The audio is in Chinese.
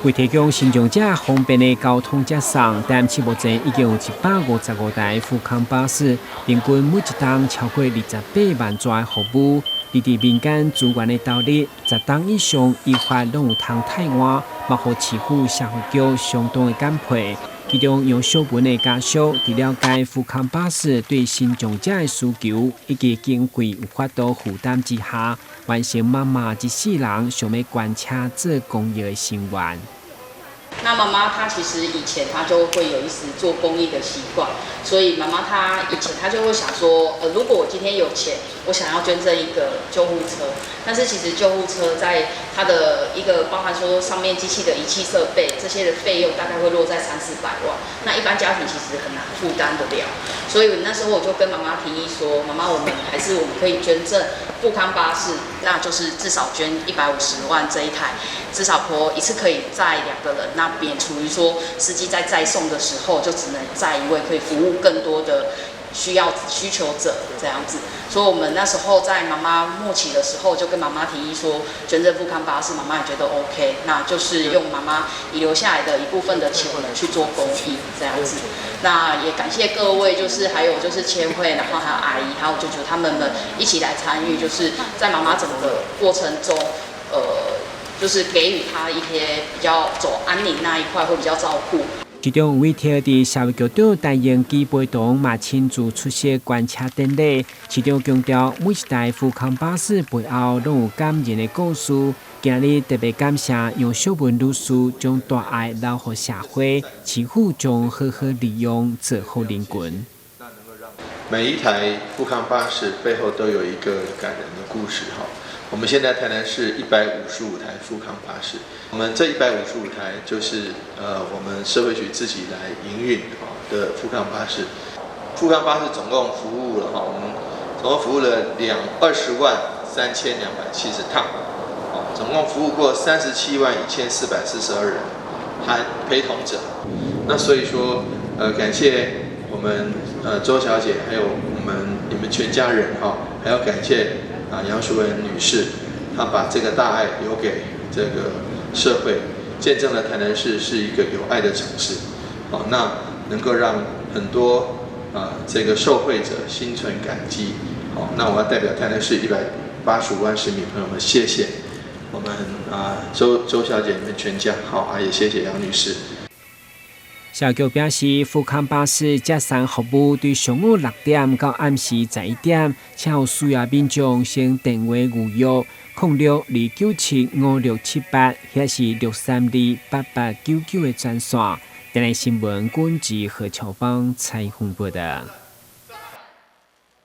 为提供新长者方便的交通接送，但目前已经有155台富康巴士，平均每一档超过28万座的服务。伫民间资源的投入，10档以上依法拢有通汰换，包括市府社会局相当的感佩。其中杨小文的家属伫了解富康巴士对新长者的需求以及经费有法度负担之下，完成妈妈一世人想要关车做公益的心愿。那妈妈她其实以前她就会有一时做公益的习惯，所以妈妈她以前她就会想说，如果我今天有钱，我想要捐赠一个救护车，但是其实救护车在它的一个包含说上面机器的仪器设备这些的费用大概会落在300-400万，那一般家庭其实很难负担得了，所以那时候我就跟妈妈提议说，妈妈我们可以捐赠富康巴士，那就是至少捐150万这一台，至少婆一次可以载2个人，那免除于说司机在载送的时候就只能载一位，可以服务更多的需求者这样子。所以我们那时候在妈妈末期的时候，就跟妈妈提议说，捐赠富康巴士，妈妈也觉得 OK， 那就是用妈妈遗留下来的一部分的钱去做公益这样子。那也感谢各位，还有千惠，然后还有阿姨，还有舅舅他们一起来参与，就是在妈妈整个过程中，就是给予她一些比较走安宁那一块会比较照顾。其中委托伫社会局长陈英基陪同，嘛亲自出席关车典礼。市长强调，每一台富康巴士背后拢有感人的故事。今日特别感谢杨小文律师将大爱留给社会，市府将好好利用，做好人群。每一台富康巴士背后都有一个感人的故事哈。我们现在台南市155台富康巴士，我们这155台就是我们社会局自己来营运的富康巴士。富康巴士总共服务了我们总共服务了20万3270趟，总共服务过37万1442人，含陪同者。那所以说感谢我们周小姐，还有你们全家人还要感谢杨淑文女士，她把这个大爱留给这个社会，见证了台南市是一个有爱的城市。那能够让很多这个受惠者心存感激。那我要代表台南市185万市民朋友们，谢谢我们周小姐你们全家，也谢谢杨女士。社局表示，富康巴士接送服务对上午6点到暗时11点，且有需要民众先电话预约0629756678，或是6328899的专线。电台新闻，阮自何乔芳采访报道。